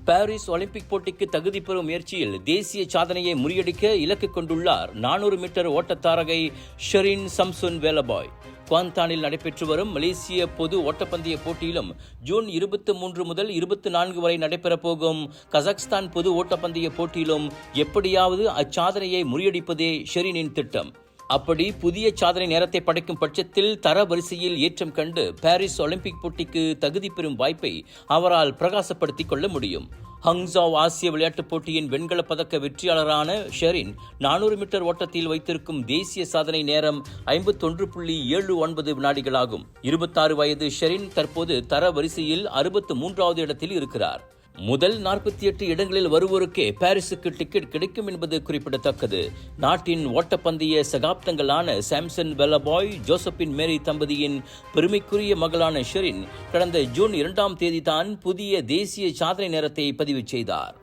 Paris Olympic போட்டிக்கு தகுதி பெறும் முயற்சியில் தேசிய சாதனையை முறியடிக்க இலக்கு கொண்டுள்ளார் 400 மீட்டர் ஓட்டத்தாரகை ஷெரின் சம்சுன் வேலபாய். குவாந்தானில் நடைபெற்று வரும் மலேசிய பொது ஓட்டப்பந்தய போட்டியிலும் ஜூன் 23 முதல் 24 வரை நடைபெறப் போகும் கசக்ஸ்தான் பொது ஓட்டப்பந்தய போட்டியிலும் எப்படியாவது அச்சாதனையை முறியடிப்பதே ஷெரினின் திட்டம். அப்படி புதிய சாதனை நேரத்தை படைக்கும் பட்சத்தில் தர வரிசையில் ஏற்றம் கண்டு பாரிஸ் ஒலிம்பிக் போட்டிக்கு தகுதி பெறும் வாய்ப்பை அவரால் பிரகாசப்படுத்திக் கொள்ள முடியும். ஹங்ஸாவ் ஆசிய விளையாட்டுப் போட்டியின் வெண்கலப் பதக்க வெற்றியாளரான ஷெரின் 400 மீட்டர் ஓட்டத்தில் வைத்திருக்கும் தேசிய சாதனை நேரம் 51.79 வினாடிகளாகும். 26 வயது ஷெரின் தற்போது தர வரிசையில் 63வது இடத்தில் இருக்கிறார். முதல் 48 இடங்களில் வருவோருக்கே பாரிஸுக்கு டிக்கெட் கிடைக்கும் என்பது குறிப்பிடத்தக்கது. நாட்டின் ஓட்டப்பந்தய சகாப்தங்களான சாம்சன் வேலபாய், ஜோசப்பின் மேரி தம்பதியின் பெருமைக்குரிய மகளான ஷெரின் கடந்த ஜூன் 2ஆம் தேதி தான் புதிய தேசிய சாதனை நேரத்தை பதிவு செய்தார்.